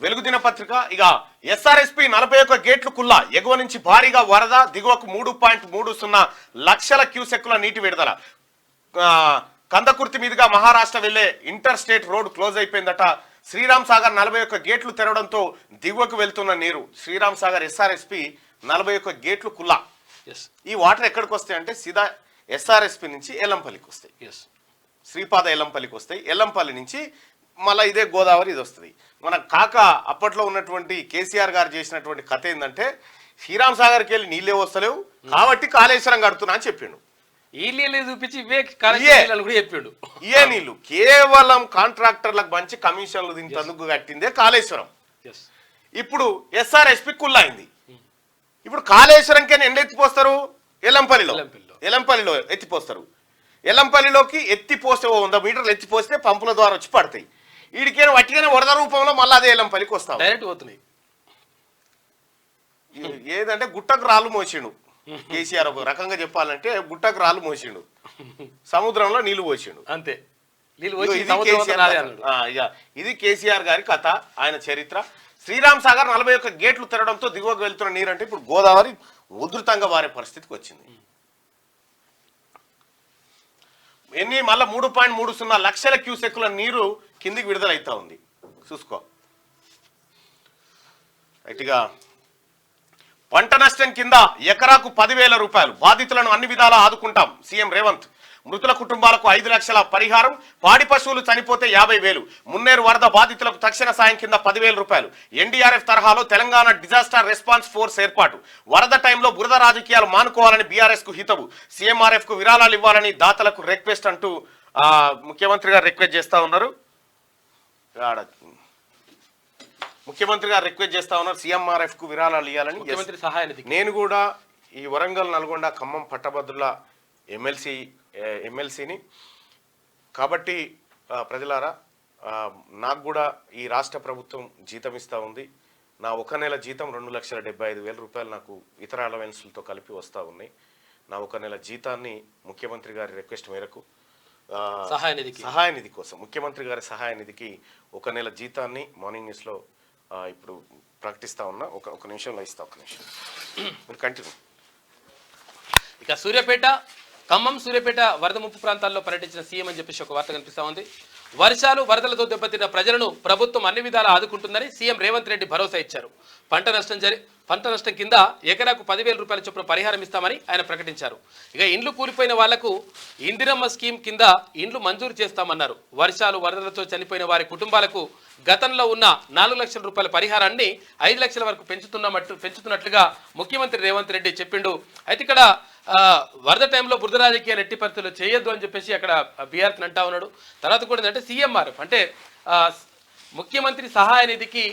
వెలుగు దినపత్రిక ఇక ఎస్ఆర్ఎస్పి 41 గేట్లు కుల్లా ఎగువ నుంచి భారీగా వరద దిగువకు 3.30 లక్షల క్యూసెక్కుల నీటి విడుదల కందకుర్తి మీదుగా మహారాష్ట్ర వెళ్లే ఇంటర్ స్టేట్ రోడ్ క్లోజ్ అయిపోయిందట శ్రీరామ్ సాగర్ 41 గేట్లు తెరవడంతో దిగువకు వెళ్తున్న నీరు శ్రీరామ్ సాగర్ ఎస్ఆర్ఎస్పి 41 గేట్లు కుల్లా ఈ వాటర్ ఎక్కడికి వస్తాయి అంటే సీదా ఎస్ఆర్ఎస్పి నుంచి ఎల్లంపల్లికి వస్తాయి శ్రీపాద ఎల్లంపల్లికి వస్తాయి ఎల్లంపల్లి నుంచి మళ్ళీ ఇదే గోదావరి ఇది వస్తుంది మన కాక అప్పట్లో ఉన్నటువంటి కేసీఆర్ గారు చేసినటువంటి కథ ఏంటంటే శ్రీరామ్ సాగర్కి వెళ్ళి నీళ్ళే వస్తలేవు కాబట్టి కాళేశ్వరం కడుతున్నా అని చెప్పిండు ఈ నీళ్ళు చూపించి చెప్పిండు ఏ నీళ్లు కేవలం కాంట్రాక్టర్లకు మంచి కమిషన్లు దీనికి కట్టిందే కాళేశ్వరం ఇప్పుడు ఎస్ఆర్ఎస్పి కుల్లైంది ఇప్పుడు కాళేశ్వరంకి ఎన్ని ఎత్తిపోస్తారు ఎల్లంపల్లిలో ఎత్తిపోస్తారు ఎల్లంపల్లిలోకి ఎత్తిపోస్తే 100 మీటర్లు ఎత్తిపోస్తే పంపుల ద్వారా వచ్చి పడతాయి వీడికైనా వట్టిగానే వరద రూపంలో మళ్ళీ అదే ఎల్లంపల్లికి వస్తాం డైరెక్ట్ పోతున్నాయి ఏదంటే గుట్టకు రాళ్ళు మోసిండు కేసీఆర్ ఒక రకంగా చెప్పాలంటే గుట్టకు రాళ్ళు మోసిండు సముద్రంలో నీళ్లు పోసిండు అంతే ఇది కేసీఆర్ గారి కథ ఆయన చరిత్ర శ్రీరామ్ సాగర్ 41 గేట్లు తెరవడంతో దిగువకు వెళ్తున్న నీరు అంటే ఇప్పుడు గోదావరి ఉధృతంగా మారే పరిస్థితికి వచ్చింది ఎన్ని మళ్ళీ 3.30 లక్షల క్యూసెక్కుల నీరు కిందికి విడుదలైతా ఉంది చూసుకో రైట్గా పంట నష్టం కింద ఎకరాకు 10,000 రూపాయలు బాధితులను అన్ని విధాలా ఆదుకుంటాం సీఎం రేవంత్ మృతుల కుటుంబాలకు 5 లక్షల పరిహారం పాడి పశువులు చనిపోతే 50,000 మున్నేరు వరద బాధితులకు తక్షణ సాయం కింద 10,000 రూపాయలు ఎన్డీఆర్ఎఫ్ తరహాలో తెలంగాణ డిజాస్టర్ రెస్పాన్స్ ఫోర్స్ ఏర్పాటు వరద టైంలో బురద రాజకీయాలు మానుకోవాలని బీఆర్ఎస్ కు హితవు సీఎంఆర్ఎఫ్ కు విరాళాలు ఇవ్వాలని దాతలకు రిక్వెస్ట్ అంటూ ముఖ్యమంత్రి గారు రిక్వెస్ట్ చేస్తా ఉన్నారు సీఎంఆర్ఎఫ్ కు విరాళాలు ఇవ్వాలని ముఖ్యమంత్రి సహాయానికి నేను కూడా ఈ వరంగల్ నల్గొండ ఖమ్మం పట్టభద్రుల ఎమ్మెల్సీని కాబట్టి ప్రజలారా నాకు కూడా ఈ రాష్ట్ర ప్రభుత్వం జీతం ఇస్తూ ఉంది నా ఒక నెల జీతం 2,75,000 రూపాయలు నాకు ఇతర అలవెన్సులతో కలిపి వస్తూ ఉన్నాయి నా ఒక నెల జీతాన్ని ముఖ్యమంత్రి గారి రిక్వెస్ట్ మేరకు సహాయ నిధి కోసం ముఖ్యమంత్రి గారి సహాయ నిధికి ఒక నెల జీతాన్ని మార్నింగ్ న్యూస్లో ఇప్పుడు ప్రకటిస్తా ఉన్నా ఒక నిమిషంలో ఇస్తా ఒక నిమిషం మీరు కంటిన్యూ ఇక ఖమ్మం సూర్యాపేట వరద ముప్పు ప్రాంతాల్లో పర్యటించిన సీఎం అని చెప్పేసి ఒక వార్త కనిపిస్తా ఉంది వర్షాలు వరదలతో దెబ్బతిన్న ప్రజలను ప్రభుత్వం అన్ని విధాలా ఆదుకుంటుందని సీఎం రేవంత్ రెడ్డి భరోసా ఇచ్చారు పంట నష్టం కింద ఎకరాకు 10,000 రూపాయల చొప్పున పరిహారం ఇస్తామని ఆయన ప్రకటించారు ఇక ఇండ్లు కూలిపోయిన వాళ్లకు ఇందిరమ్మ స్కీమ్ కింద ఇండ్లు మంజూరు చేస్తామన్నారు వర్షాలు వరదలతో చనిపోయిన వారి కుటుంబాలకు గతంలో ఉన్న 4 లక్షల రూపాయల పరిహారాన్ని 5 లక్షల వరకు పెంచుతున్నట్లుగా ముఖ్యమంత్రి రేవంత్ రెడ్డి చెప్పిండు అయితే ఇక్కడ వరద టైంలో బురద రాజకీయాలు ఎట్టి పరిస్థితుల్లో చేయొద్దు అని చెప్పేసి అక్కడ బీఆర్ఎస్ అంటా ఉన్నాడు తర్వాత కూడా ఏంటంటే సీఎంఆర్ఎఫ్ అంటే ముఖ్యమంత్రి సహాయ నిధికి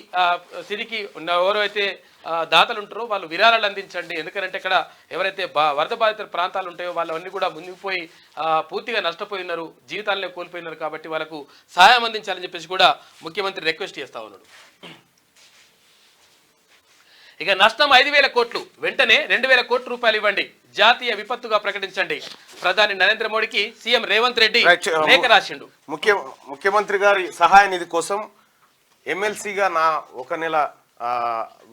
ఎవరైతే దాతలు ఉంటారో వాళ్ళు విరాళాలు అందించండి ఎందుకంటే ఇక్కడ ఎవరైతే వరద బాధిత ప్రాంతాలు ఉంటాయో వాళ్ళన్నీ కూడా మునిగిపోయి పూర్తిగా నష్టపోయి ఉన్నారు జీవితాలనే కోల్పోయినారు కాబట్టి వాళ్ళకు సహాయం అందించాలని చెప్పేసి కూడా ముఖ్యమంత్రి రిక్వెస్ట్ చేస్తా ఉన్నాడు ఇక నష్టం 5,000 కోట్లు వెంటనే 2,000 కోట్ల రూపాయలు ఇవ్వండి జాతీయ విపత్తుగా ప్రకటించండి ప్రధాని నరేంద్ర మోడీకి సీఎం రేవంత్ రెడ్డి లేఖ రాసిండు ముఖ్యమంత్రి గారి సహాయ నిధి కోసం ఎమ్మెల్సీగా నా ఒక నెల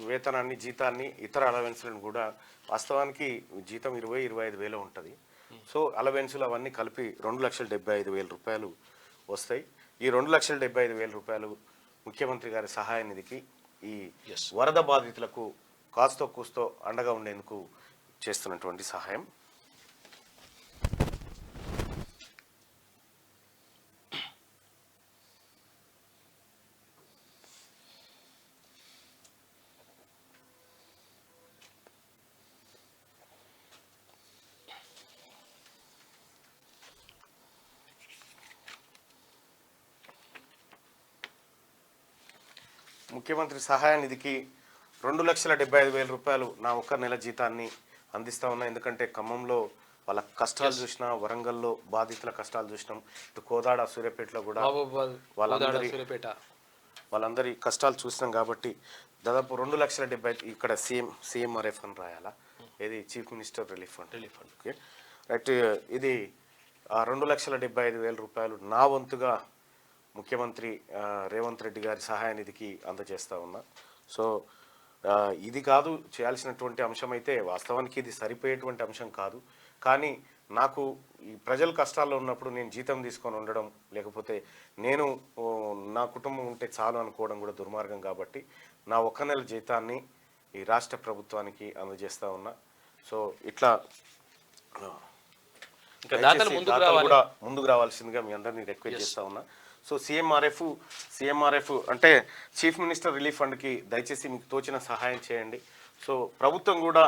వేతనాన్ని జీతాన్ని ఇతర అలవెన్స్లను కూడా వాస్తవానికి జీతం 20-25,000 ఉంటుంది సో అలవెన్సులు అవన్నీ కలిపి 2,75,000 రూపాయలు వస్తాయి ఈ 2,75,000 రూపాయలు ముఖ్యమంత్రి గారి సహాయ నిధికి ఈ వరద బాధితులకు కాస్తో కూస్తో అండగా ఉండేందుకు చేస్తున్నటువంటి సహాయం ముఖ్యమంత్రి సహాయ నిధికి 2,75,000 రూపాయలు నా ఒక్క నెల జీతాన్ని అందిస్తా ఉన్నా ఎందుకంటే ఖమ్మంలో వాళ్ళ కష్టాలు చూసినా వరంగల్లో బాధితుల కష్టాలు చూసినాం ఇటు కోదాడ సూర్యాపేటలో కూడా వాళ్ళందరి కష్టాలు చూసినాం కాబట్టి దాదాపు 2,70,000 ఇక్కడ సీఎంఆర్ఎఫ్ అని రాయాలా ఇది chief minister relief fund okay right ఇది 2,75,000 రూపాయలు నా వంతుగా ముఖ్యమంత్రి రేవంత్ రెడ్డి గారి సహాయ నిధికి అందజేస్తా ఉన్నా. సో ఇది కాదు చేయాల్సినటువంటి అంశం అయితే, వాస్తవానికి ఇది సరిపోయేటువంటి అంశం కాదు. కానీ నాకు ఈ ప్రజలు కష్టాల్లో ఉన్నప్పుడు నేను జీతం తీసుకొని ఉండడం, లేకపోతే నేను నా కుటుంబం ఉంటే చాలు అనుకోవడం కూడా దుర్మార్గం. కాబట్టి నా 1 నెల జీతాన్ని ఈ రాష్ట్ర ప్రభుత్వానికి అందజేస్తా ఉన్నా. సో ఇట్లా కూడా ముందుకు రావాల్సిందిగా మీ అందరినీ రిక్వెస్ట్ చేస్తా ఉన్నా. సో సిఎంఆర్ఎఫ్ అంటే చీఫ్ మినిస్టర్ రిలీఫ్ ఫండ్కి దయచేసి మీకు తోచిన సహాయం చేయండి. సో ప్రభుత్వం కూడా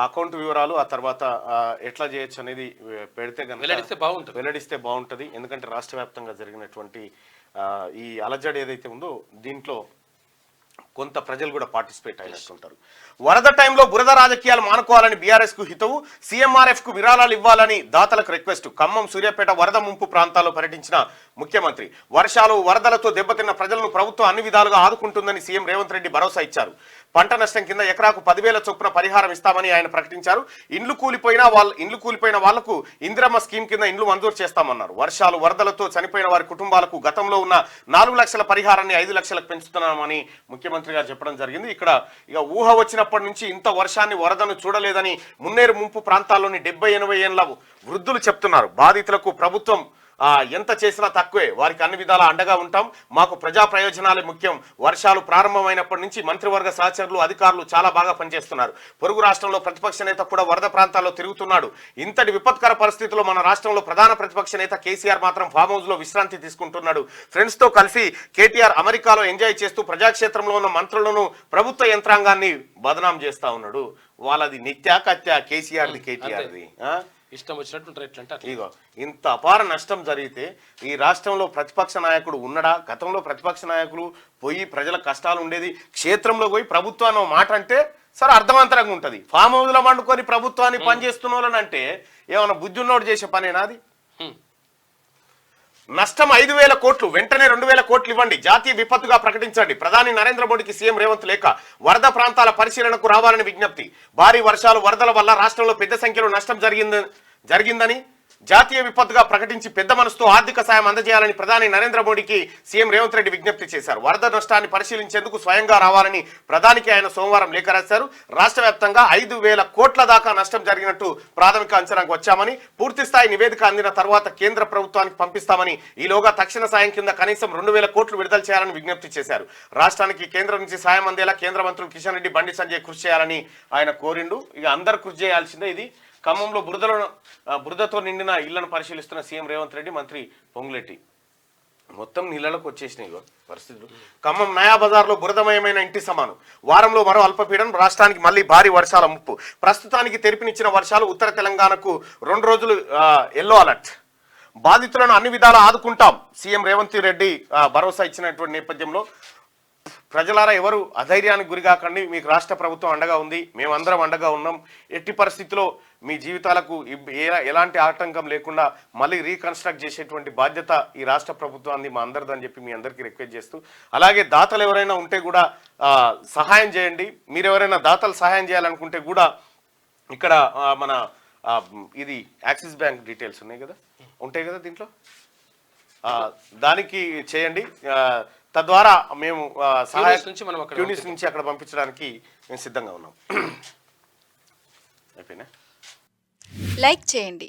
అకౌంట్ వివరాలు ఆ తర్వాత ఎట్లా చేయొచ్చు అనేది పెడితే కనుక వెల్లడిస్తే బాగుంటుంది. ఎందుకంటే రాష్ట్ర వ్యాప్తంగా జరిగినటువంటి ఈ అలజడి ఏదైతే ఉందో దీంట్లో కొంత ప్రజలు కూడా పార్టిసిపేట్ అయినట్టుంటారు. వరద టైంలో బురద రాజకీయాలు మానుకోవాలని బీఆర్ఎస్ కు హితవు, సీఎంఆర్ఎఫ్ కు విరాళాలు ఇవ్వాలని దాతలకు రిక్వెస్ట్. ఖమ్మం సూర్యాపేట వరద ముంపు ప్రాంతాల్లో పర్యటించిన ముఖ్యమంత్రి. వర్షాలు వరదలతో దెబ్బతిన్న ప్రజలను ప్రభుత్వం అన్ని విధాలుగా ఆదుకుంటుందని సీఎం రేవంత్ రెడ్డి భరోసా ఇచ్చారు. పంట నష్టం కింద ఎకరాకు 10,000 చొప్పున పరిహారం ఇస్తామని ఆయన ప్రకటించారు. ఇండ్లు కూలిపోయిన వాళ్లకు ఇందిరమ్మ స్కీమ్ కింద ఇండ్లు మంజూరు చేస్తామన్నారు. వర్షాలు వరదలతో చనిపోయిన వారి కుటుంబాలకు గతంలో ఉన్న 4 లక్షల పరిహారాన్ని 5 లక్షలకు పెంచుతున్నామని ముఖ్యమంత్రి గారు చెప్పడం జరిగింది. ఇక్కడ ఇక ఊహ వచ్చినప్పటి నుంచి ఇంత వర్షాన్ని వరదను చూడలేదని మున్నేరు ముంపు ప్రాంతాల్లోని 70-80 ఏళ్ల వృద్ధులు చెప్తున్నారు. బాధితులకు ప్రభుత్వం ఎంత చేసినా తక్కువే, వారికి అన్ని విధాలా అండగా ఉంటాం, మాకు ప్రజా ప్రయోజనాలే ముఖ్యం. వర్షాలు ప్రారంభమైనప్పటి నుంచి మంత్రివర్గ సహచరులు అధికారులు చాలా బాగా పనిచేస్తున్నారు. పొరుగు రాష్ట్రంలో ప్రతిపక్ష నేత కూడా వరద ప్రాంతాల్లో తిరుగుతున్నాడు. ఇంతటి విపత్కర పరిస్థితుల్లో మన రాష్ట్రంలో ప్రధాన ప్రతిపక్ష నేత కేసీఆర్ మాత్రం ఫామ్ హౌస్ లో విశ్రాంతి తీసుకుంటున్నాడు. ఫ్రెండ్స్ తో కలిసి కేటీఆర్ అమెరికాలో ఎంజాయ్ చేస్తూ ప్రజాక్షేత్రంలో ఉన్న మంత్రులను ప్రభుత్వ యంత్రాంగాన్ని బదనాం చేస్తా ఉన్నాడు. వాళ్ళది నిత్యా కత్యా, కేసీఆర్ది కేటీఆర్ది ఇష్టం వచ్చినట్టు. ఇగో ఇంత అపార నష్టం జరిగితే ఈ రాష్ట్రంలో ప్రతిపక్ష నాయకుడు ఉన్నడా? గతంలో ప్రతిపక్ష నాయకులు పోయి ప్రజల కష్టాలు ఉండేది, క్షేత్రంలో పోయి ప్రభుత్వాన్ని మాట అంటే సరే అర్థవంతరంగా ఉంటుంది. ఫామ్ హౌస్ లో వండుకొని ప్రభుత్వాన్ని పనిచేస్తున్న వాళ్ళని అంటే ఏమైనా బుద్ధి ఉన్నోడు చేసే పనేనా అది? నష్టం 5,000 కోట్లు, వెంటనే 2,000 కోట్లు ఇవ్వండి, జాతీయ విపత్తుగా ప్రకటించండి. ప్రధాని నరేంద్ర మోడీకి సీఎం రేవంత్ లేఖ. వరద ప్రాంతాల పరిశీలనకు రావాలని విజ్ఞప్తి. భారీ వర్షాలు వరదల వల్ల రాష్ట్రంలో పెద్ద సంఖ్యలో నష్టం జరిగిందని జాతీయ విపత్తుగా ప్రకటించి పెద్ద మనసుతో ఆర్థిక సాయం అందజేయాలని ప్రధాని నరేంద్ర మోడీకి సీఎం రేవంత్ రెడ్డి విజ్ఞప్తి చేశారు. వరద నష్టాన్ని పరిశీలించేందుకు స్వయంగా రావాలని ప్రధానికి ఆయన సోమవారం లేఖ రాశారు. రాష్ట్ర వ్యాప్తంగా 5,000 కోట్ల దాకా నష్టం జరిగినట్టు ప్రాథమిక అంచనాకు వచ్చామని, పూర్తి స్థాయి నివేదిక అందిన తర్వాత కేంద్ర ప్రభుత్వానికి పంపిస్తామని, ఈలోగా తక్షణ సాయం కింద కనీసం 2,000 కోట్లు విడుదల చేయాలని విజ్ఞప్తి చేశారు. రాష్ట్రానికి కేంద్రం నుంచి సాయం అందేలా కేంద్ర మంత్రులు కిషన్ రెడ్డి, బండి సంజయ్ కృషి చేయాలని ఆయన కోరిండు. ఇక అందరు కృషి చేయాల్సిందే. ఇది ఖమ్మంలో బురదతో నిండిన ఇళ్లను పరిశీలిస్తున్న సీఎం రేవంత్ రెడ్డి, మంత్రి పొంగులేటి. మొత్తం నీళ్లకు వచ్చేసినాయి పరిస్థితులు. ఖమ్మం నయా బజార్లో బురదమయమైన ఇంటి సమానం. వారంలో మరో అల్పపీడనం, రాష్ట్రానికి మళ్లీ భారీ వర్షాల ముప్పు. ప్రస్తుతానికి తెరిపినిచ్చిన వర్షాలు. ఉత్తర తెలంగాణకు 2 రోజులు ఎల్లో అలర్ట్. బాధితులను అన్ని విధాలా ఆదుకుంటాం సీఎం రేవంత్ రెడ్డి భరోసా ఇచ్చినటువంటి నేపథ్యంలో ప్రజలారా ఎవరు అధైర్యానికి గురికాకండి, మీకు రాష్ట్ర ప్రభుత్వం అండగా ఉంది, మేమందరం అండగా ఉన్నాం. ఎట్టి పరిస్థితిలో మీ జీవితాలకు ఎలాంటి ఆటంకం లేకుండా మళ్ళీ రీకన్స్ట్రక్ట్ చేసేటువంటి బాధ్యత ఈ రాష్ట్ర ప్రభుత్వాన్ని మా అందరిదని చెప్పి మీ అందరికీ రిక్వెస్ట్ చేస్తూ, అలాగే దాతలు ఎవరైనా ఉంటే కూడా సహాయం చేయండి. మీరు ఎవరైనా దాతలు సహాయం చేయాలనుకుంటే కూడా ఇక్కడ మన ఇది యాక్సిస్ బ్యాంక్ డీటెయిల్స్ ఉన్నాయి కదా, ఉంటాయి కదా దీంట్లో, దానికి చేయండి. తద్వారా మేము ట్యూనిస్ నుంచి అక్కడ పంపించడానికి మేము సిద్ధంగా ఉన్నాం. అయిపోయినా? లైక్ చేయండి.